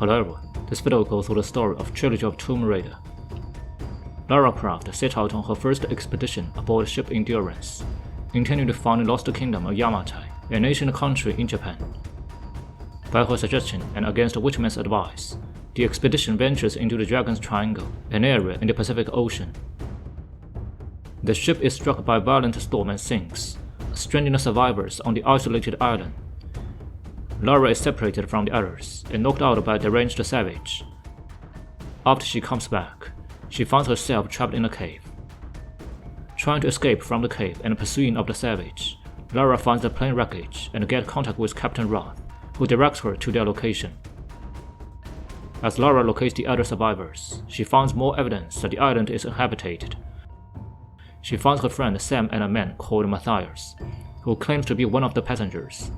Hello everyone, this video will go through the story of Trilogy of Tomb Raider. Lara Croft set out on her first expedition aboard ship Endurance, intending to find the lost kingdom of Yamatai, an ancient country in Japan. By her suggestion and against Witchman's advice, the expedition ventures into the Dragon's Triangle, an area in the Pacific Ocean. The ship is struck by a violent storm and sinks, stranding the survivors on the isolated island. Lara is separated from the others and knocked out by a deranged savage. After she comes back, she finds herself trapped in a cave. Trying to escape from the cave and pursuing of the savage, Lara finds the plane wreckage and gets contact with Captain Roth, who directs her to their location. As Lara locates the other survivors, she finds more evidence that the island is inhabited. She finds her friend Sam and a man called Matthias, who claims to be one of the passengers.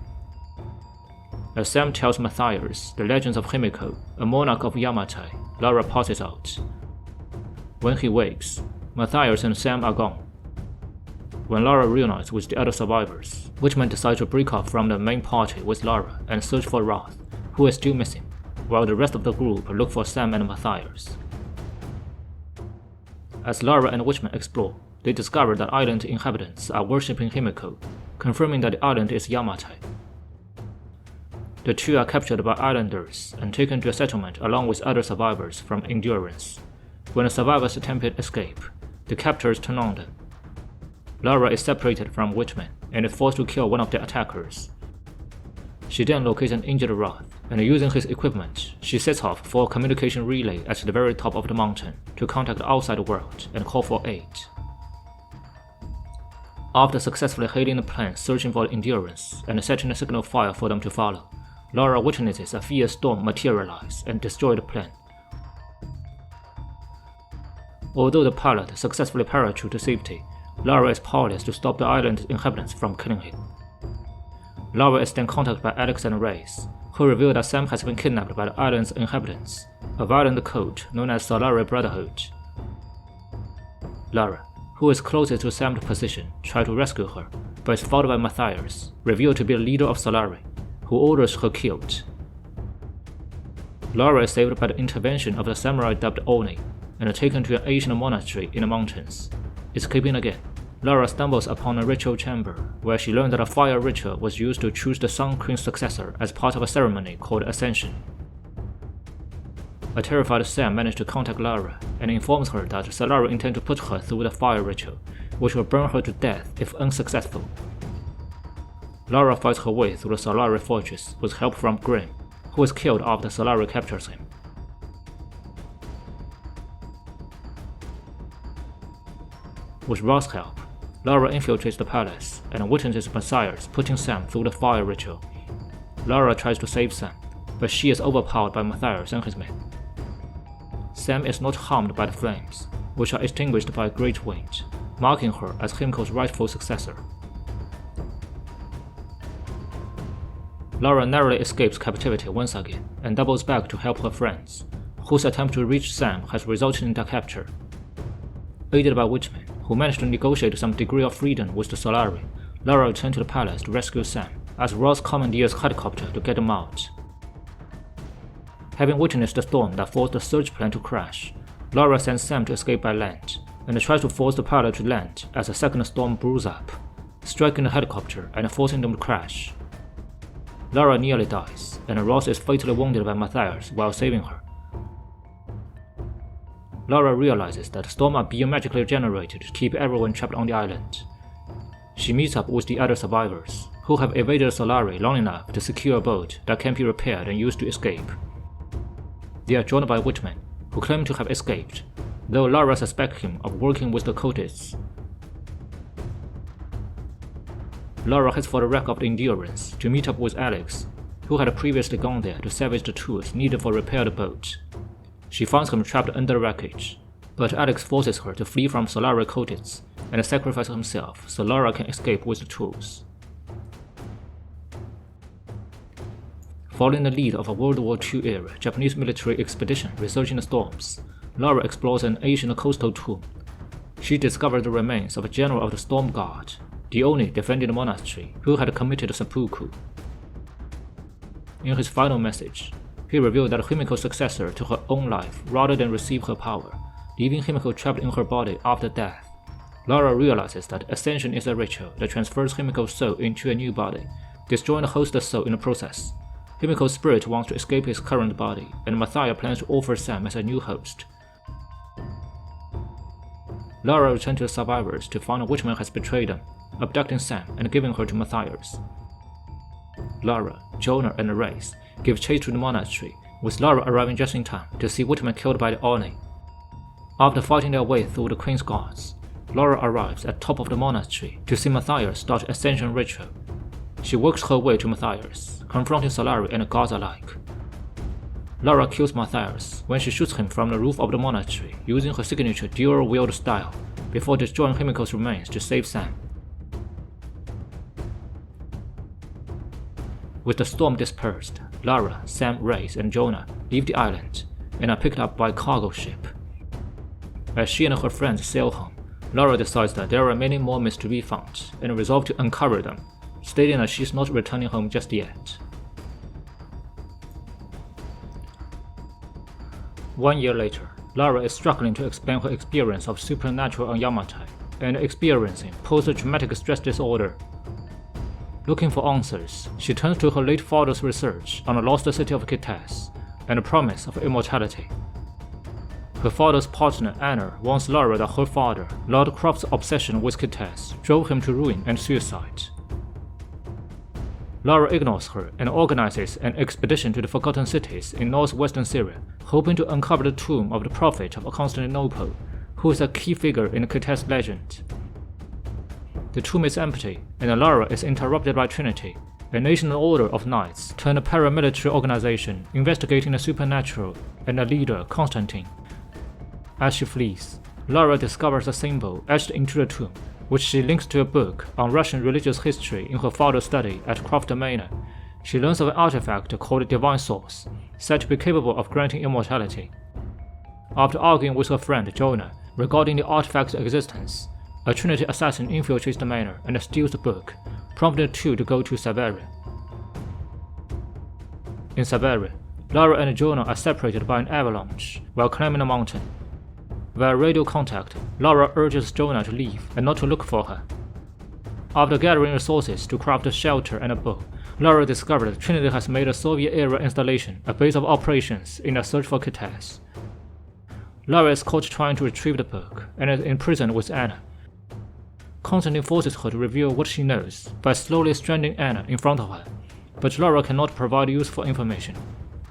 As Sam tells Matthias the legends of Himiko, a monarch of Yamatai, Lara passes out. When he wakes, Matthias and Sam are gone. When Lara reunites with the other survivors, Witchman decides to break off from the main party with Lara and search for Roth, who is still missing, while the rest of the group look for Sam and Matthias. As Lara and Witchman explore, they discover that island inhabitants are worshipping Himiko, confirming that the island is Yamatai. The two are captured by islanders and taken to a settlement along with other survivors from Endurance. When the survivors attempt escape, the captors turn on them. Lara is separated from Witchman and is forced to kill one of the attackers. She then locates an injured Roth, and using his equipment, she sets off for a communication relay at the very top of the mountain to contact the outside world and call for aid. After successfully hailing the plane searching for Endurance and setting a signal fire for them to follow, Lara witnesses a fierce storm materialize and destroy the plane. Although the pilot successfully parachuted to safety, Lara is powerless to stop the island inhabitants from killing him. Lara is then contacted by Alex and Reyes, who reveal that Sam has been kidnapped by the island's inhabitants, a violent cult known as Solari Brotherhood. Lara, who is closest to Sam's position, tries to rescue her, but is fought by Matthias, revealed to be the leader of Solari, who orders her killed. Lara is saved by the intervention of the samurai dubbed Oni, and taken to an ancient monastery in the mountains. Escaping again, Lara stumbles upon a ritual chamber, where she learns that a fire ritual was used to choose the Sun Queen's successor as part of a ceremony called Ascension. A terrified Sam manages to contact Lara and informs her that Solari intends to put her through the fire ritual, which will burn her to death if unsuccessful. Lara fights her way through the Solari fortress with help from Grimm, who is killed after Solari captures him. With Roth's help, Lara infiltrates the palace and witnesses Matthias putting Sam through the fire ritual. Lara tries to save Sam, but she is overpowered by Matthias and his men. Sam is not harmed by the flames, which are extinguished by a great wind, marking her as Himiko's rightful successor. Lara narrowly escapes captivity once again and doubles back to help her friends, whose attempt to reach Sam has resulted in their capture. Aided by Witchman, who managed to negotiate some degree of freedom with the Solari, Lara returns to the palace to rescue Sam, as Roth commandeers a helicopter to get them out. Having witnessed the storm that forced the search plane to crash, Lara sends Sam to escape by land, and tries to force the pilot to land as a second storm brews up, striking the helicopter and forcing them to crash. Lara nearly dies, and Roth is fatally wounded by Matthias while saving her. Lara realizes that storms are being magically generated to keep everyone trapped on the island. She meets up with the other survivors, who have evaded Solari long enough to secure a boat that can be repaired and used to escape. They are joined by Witchman, who claims to have escaped, though Lara suspects him of working with the cultists. Lara heads for the wreck of the Endurance to meet up with Alex, who had previously gone there to salvage the tools needed for repair the boat. She finds him trapped under the wreckage, but Alex forces her to flee from Solari cultists and sacrifice himself so Lara can escape with the tools. Following the lead of a World War II-era Japanese military expedition researching the storms, Lara explores an ancient coastal tomb. She discovers the remains of a general of the Storm Guard, the Oni defending the monastery, who had committed seppuku. In his final message, he revealed that Himiko's successor to her own life rather than receive her power, leaving Himiko trapped in her body after death. Lara realizes that Ascension is a ritual that transfers Himiko's soul into a new body, destroying the host's soul in the process. Himiko's spirit wants to escape his current body, and Mathia plans to offer Sam as a new host. Lara returns to the survivors to find a witchman has betrayed them, abducting Sam and giving her to Matthias. Lara, Jonah, and Reyes give chase to the monastery, with Lara arriving just in time to see witchman killed by the Oni. After fighting their way through the Queen's guards, Lara arrives at top of the monastery to see Matthias start Ascension ritual. She works her way to Matthias, confronting Solari and the guards alike. Lara kills Matthias when she shoots him from the roof of the monastery using her signature dual-wield style, before destroying Himiko's remains to save Sam. With the storm dispersed, Lara, Sam, Reyes, and Jonah leave the island and are picked up by a cargo ship. As she and her friends sail home, Lara decides that there are many more myths to be found and resolves to uncover them, stating that she's not returning home just yet. 1 year later, Lara is struggling to explain her experience of supernatural on Yamatai and experiencing post-traumatic stress disorder. Looking for answers, she turns to her late father's research on the lost city of Kitaz and the promise of immortality. Her father's partner Anna warns Lara that her father, Lord Croft's obsession with Kitaz drove him to ruin and suicide. Lara ignores her and organizes an expedition to the Forgotten Cities in northwestern Syria, hoping to uncover the tomb of the Prophet of Constantinople, who is a key figure in the Kitaz legend. The tomb is empty, and Lara is interrupted by Trinity, a national order of knights turned paramilitary organization investigating the supernatural, and a leader, Constantine. As she flees, Lara discovers a symbol etched into the tomb, which she links to a book on Russian religious history in her father's study at Croft Manor. She learns of an artifact called Divine Source, said to be capable of granting immortality. After arguing with her friend Jonah regarding the artifact's existence, a Trinity assassin infiltrates the manor and steals the book, prompting the two to go to Siberia. In Siberia, Lara and Jonah are separated by an avalanche while climbing a mountain. Via radio contact, Lara urges Jonah to leave and not to look for her. After gathering resources to craft a shelter and a bow, Lara discovered that Trinity has made a Soviet-era installation a base of operations in a search for Kitaz. Lara is caught trying to retrieve the book and is imprisoned with Anna. Constantine forces her to reveal what she knows by slowly stranding Anna in front of her, but Lara cannot provide useful information.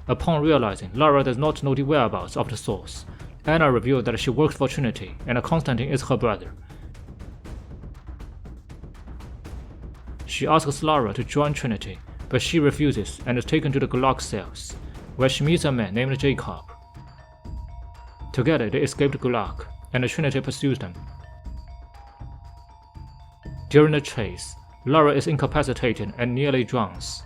Upon realizing Lara does not know the whereabouts of the source, Anna revealed that she works for Trinity and Constantine is her brother. She asks Lara to join Trinity, but she refuses and is taken to the Gulag cells, where she meets a man named Jacob. Together they escape the Gulag, and the Trinity pursues them. During the chase, Lara is incapacitated and nearly drowns,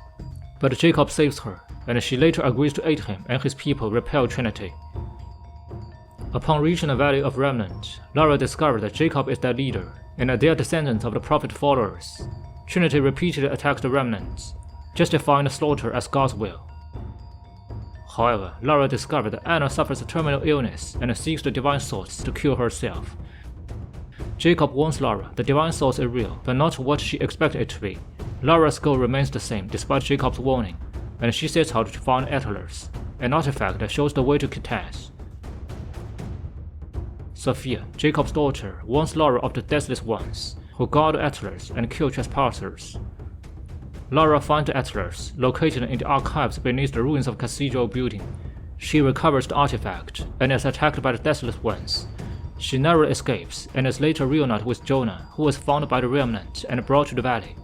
but Jacob saves her, and she later agrees to aid him and his people repel Trinity. Upon reaching the Valley of Remnant, Lara discovers that Jacob is their leader, and that they are descendants of the Prophet followers. Trinity repeatedly attacks the remnants, justifying the slaughter as God's will. However, Lara discovers that Anna suffers a terminal illness and seeks the Divine Source to cure herself. Jacob warns Lara the Divine Source is real, but not what she expected it to be. Lara's goal remains the same despite Jacob's warning, and she sets out to find Atlas, an artifact that shows the way to Kitaz. Sophia, Jacob's daughter, warns Lara of the Deathless Ones, who guard Atlas and kill trespassers. Lara finds Atlas, located in the archives beneath the ruins of Cathedral building. She recovers the artifact and is attacked by the Deathless Ones. She narrowly escapes and is later reunited with Jonah, who was found by the remnant and brought to the valley.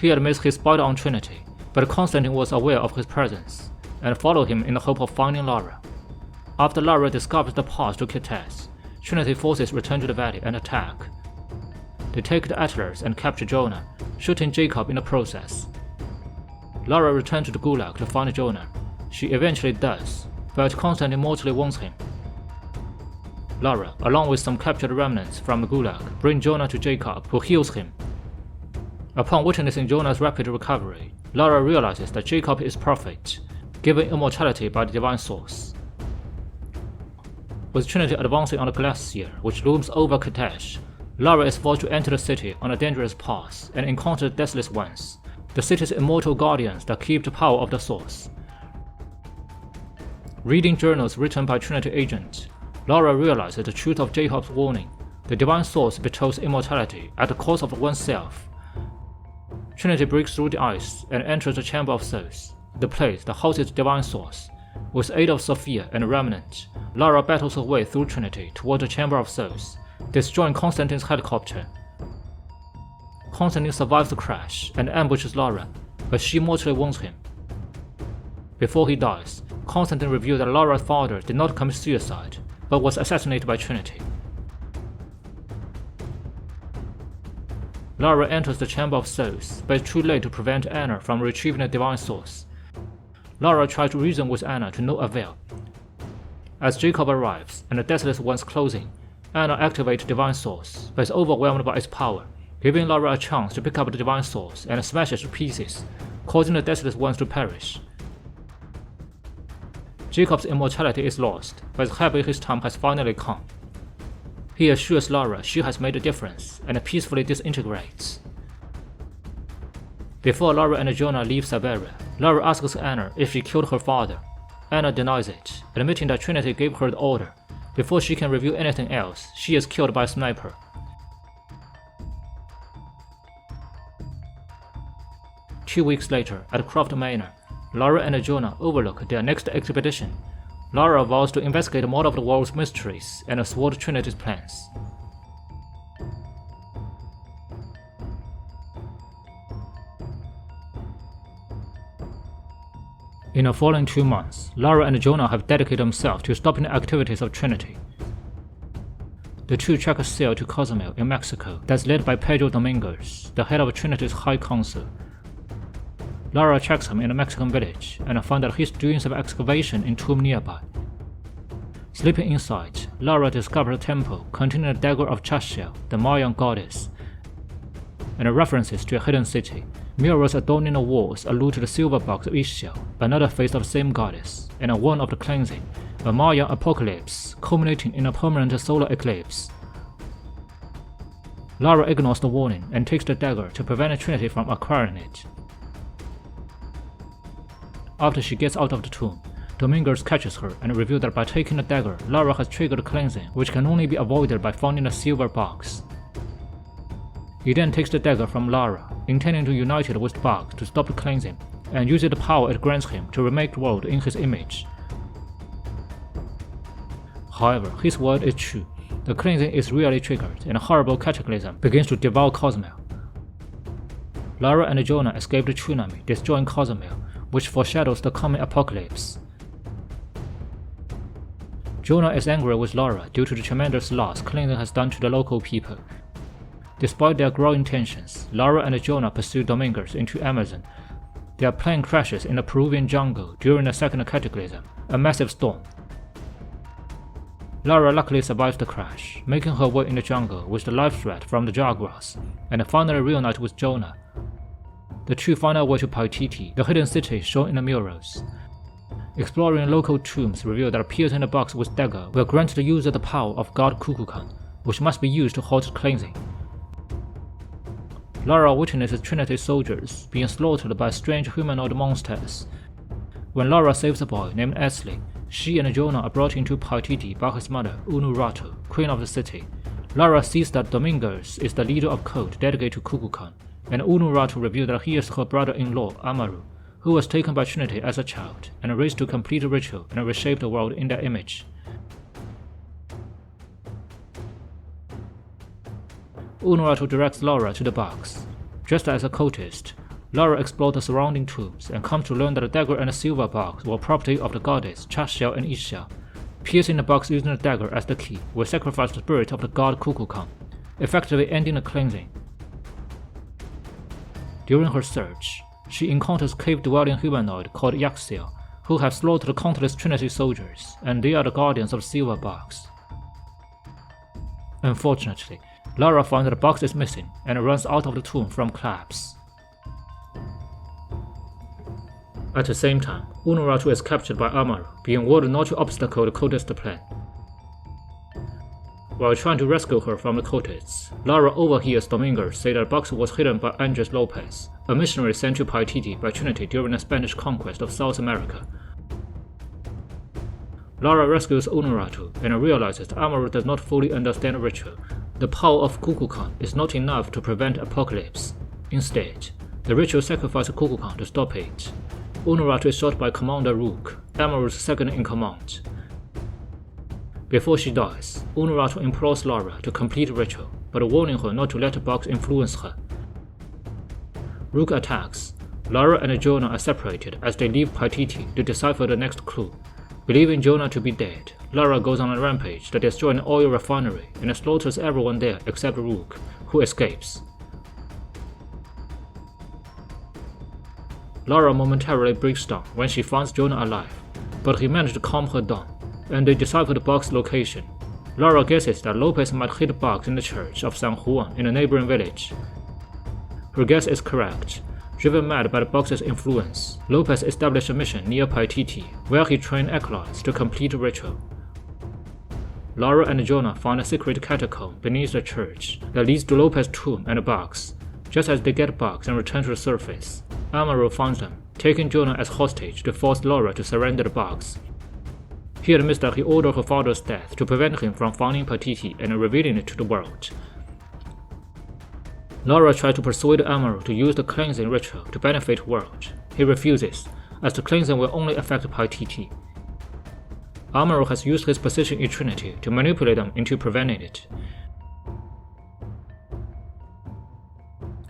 He admits he spied on Trinity, but Constantine was aware of his presence and followed him in the hope of finding Lara. After Lara discovers the path to Kitaz, Trinity forces return to the valley and attack. They take the Atlas and capture Jonah, shooting Jacob in the process. Lara returns to the Gulag to find Jonah. She eventually does, but Constantine mortally wounds him. Lara, along with some captured remnants from the Gulag, bring Jonah to Jacob, who heals him. Upon witnessing Jonah's rapid recovery, Lara realizes that Jacob is Prophet. given immortality by the divine source. With Trinity advancing on the glacier which looms over Katesh, Lara is forced to enter the city on a dangerous path and encounter the Deathless Ones, the city's immortal guardians that keep the power of the source. Reading journals written by Trinity agents, Lara realizes the truth of Jacob's warning. The divine source bestows immortality at the cost of oneself. Trinity breaks through the ice and enters the Chamber of Souls, the place that houses the divine source. With the aid of Sophia and Remnant, Lara battles her way through Trinity toward the Chamber of Souls, destroying Constantine's helicopter. Constantine survives the crash and ambushes Lara, but she mortally wounds him. Before he dies, Constantine revealed that Lara's father did not commit suicide, but was assassinated by Trinity. Lara enters the Chamber of Souls, but it's too late to prevent Anna from retrieving the divine source. Lara tries to reason with Anna to no avail. As Jacob arrives and the Deathless One's closing, Anna activates the divine source, but is overwhelmed by its power, giving Lara a chance to pick up the divine source and smash it to pieces, causing the Deathless Ones to perish. Jacob's immortality is lost, but is happy his time has finally come. He assures Lara she has made a difference and peacefully disintegrates. Before Lara and Jonah leave Siberia, Lara asks Anna if she killed her father. Anna denies it, admitting that Trinity gave her the order. Before she can reveal anything else, she is killed by a sniper. Two weeks later, at Croft Manor, Lara and Jonah overlook their next expedition. Lara vows to investigate more of the world's mysteries and thwart Trinity's plans. In the following 2 months, Lara and Jonah have dedicated themselves to stopping the activities of Trinity. The two track a sail to Cozumel in Mexico that's led by Pedro Domingos, the head of Trinity's High Council. Lara tracks him in a Mexican village and finds that he's doing some excavation in a tomb nearby. Sleeping inside, Lara discovers a temple containing the dagger of Chashel, the Mayan goddess, and references to a hidden city. Murals adorning the walls allude to the silver box of Ixchel, another face of the same goddess, and one of the cleansing, a Mayan apocalypse culminating in a permanent solar eclipse. Lara ignores the warning and takes the dagger to prevent Trinity from acquiring it. After she gets out of the tomb, Domingos catches her and reveals that by taking the dagger, Lara has triggered cleansing, which can only be avoided by finding the silver box. He then takes the dagger from Lara, intending to unite it with the box to stop the cleansing, and uses the power it grants him to remake the world in his image. However, his word is true. The cleansing is really triggered, and a horrible cataclysm begins to devour Cozumel. Lara and Jonah escape the tsunami, destroying Cozumel, which foreshadows the coming apocalypse. Jonah is angry with Lara due to the tremendous loss cleansing has done to the local people. Despite their growing tensions, Lara and Jonah pursue Domingos into Amazon. Their plane crashes in the Peruvian jungle during the second cataclysm, a massive storm. Lara luckily survives the crash, making her way in the jungle with the life threat from the jaguars, and finally reunites with Jonah. The two find their way to Paititi, the hidden city shown in the murals. Exploring local tombs reveal that piercing the box with dagger will grant the user the power of God Kukulkan, which must be used to halt cleansing. Lara witnesses Trinity soldiers being slaughtered by strange humanoid monsters. When Lara saves a boy named Esley, she and Jonah are brought into Paititi by his mother, Unuratu, queen of the city. Lara sees that Domingos is the leader of cult dedicated to Kukulkan, and Unuratu reveals that he is her brother-in-law, Amaru, who was taken by Trinity as a child and raised to complete the ritual and reshape the world in their image. Unuratu directs Lara to the box. Dressed as a cultist, Lara explores the surrounding tombs and comes to learn that the dagger and the silver box were property of the goddess Chashel and Ixchel. Piercing the box using the dagger as the key will sacrifice the spirit of the god Kukulkan, effectively ending the cleansing. During her search, she encounters cave-dwelling humanoid called Yaxiel, who have slaughtered countless Trinity soldiers, and they are the guardians of the silver box. Unfortunately, Lara finds that the box is missing and runs out of the tomb from collapse. At the same time, Unuratu is captured by Amaru, being warned not to obstacle the cultist plan. While trying to rescue her from the cultists, Lara overhears Dominguez say that the box was hidden by Andres Lopez, a missionary sent to Paititi by Trinity during the Spanish conquest of South America. Lara rescues Unuratu and realizes that Amaru does not fully understand the ritual. The power of Kukulkan is not enough to prevent apocalypse. Instead, the ritual sacrifices Kukulkan to stop it. Unuratu is shot by Commander Rook, Amaru's second-in-command. Before she dies, Unuratu implores Lara to complete the ritual, but warning her not to let the box influence her. Rook attacks. Lara and Jonah are separated as they leave Paititi to decipher the next clue. Believing Jonah to be dead, Lara goes on a rampage to destroy an oil refinery and slaughters everyone there except Rook, who escapes. Lara momentarily breaks down when she finds Jonah alive, but he managed to calm her down, and they decipher the box's location. Lara guesses that Lopez might hid the box in the church of San Juan in a neighboring village. Her guess is correct. Driven mad by the box's influence, Lopez established a mission near Paititi, where he trained acolytes to complete the ritual. Lara and Jonah find a secret catacomb beneath the church that leads to Lopez's tomb and the box. Just as they get the box and return to the surface, Amaru finds them, taking Jonah as hostage to force Lara to surrender the box. He admits that he ordered her father's death to prevent him from finding Paititi and revealing it to the world. Lara tries to persuade Amaru to use the cleansing ritual to benefit the world. He refuses, as the cleansing will only affect Paititi. Amaru has used his position in Trinity to manipulate them into preventing it.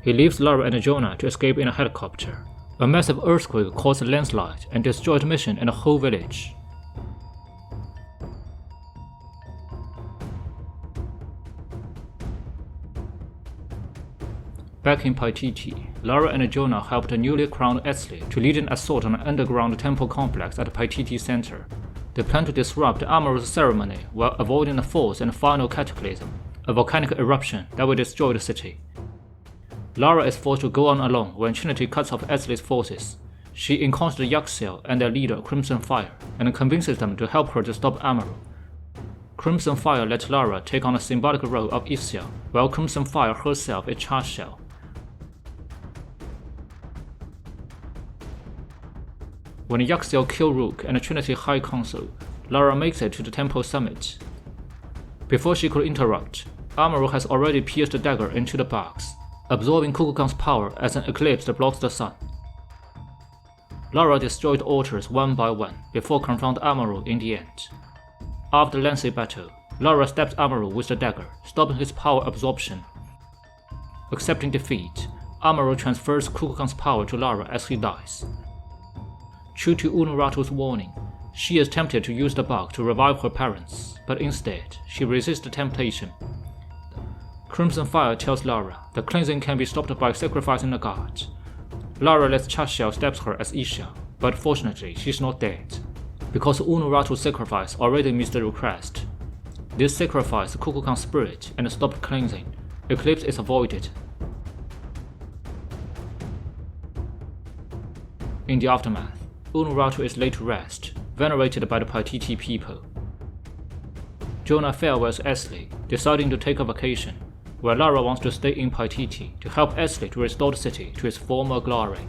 He leaves Lara and Jonah to escape in a helicopter. A massive earthquake caused a landslide and destroyed the mission and the whole village. Back in Paititi, Lara and Jonah helped the newly crowned Etzli to lead an assault on an underground temple complex at the Paititi center. They plan to disrupt Amaru's ceremony while avoiding the fourth and final cataclysm, a volcanic eruption that will destroy the city. Lara is forced to go on alone when Trinity cuts off Etzli's forces. She encounters the Yaxiel and their leader Crimson Fire and convinces them to help her to stop Amaru. Crimson Fire lets Lara take on the symbolic role of Ixia, while Crimson Fire herself is Charge Shell. When the Yaxiel kill Rook and the Trinity High Council, Lara makes it to the temple summit. Before she could interrupt, Amaru has already pierced the dagger into the box, absorbing Kukulkan's power as an eclipse that blocks the sun. Lara destroyed altars one by one before confronting Amaru in the end. After the lengthy battle, Lara stabs Amaru with the dagger, stopping his power absorption. Accepting defeat, Amaru transfers Kukulkan's power to Lara as he dies. True to Unuratu's warning, she is tempted to use the box to revive her parents, but instead, she resists the temptation. Crimson Fire tells Lara that cleansing can be stopped by sacrificing the gods. Lara lets Chashel stabs her as Isha, but fortunately she's not dead, because Unuratu's sacrifice already meets the request. This sacrifices Kukulkan's spirit and stops cleansing. Eclipse is avoided. In the aftermath, Unuratu is laid to rest, venerated by the Paititi people. Jonah farewells Etzli, deciding to take a vacation, while Lara wants to stay in Paititi to help Etzli to restore the city to its former glory.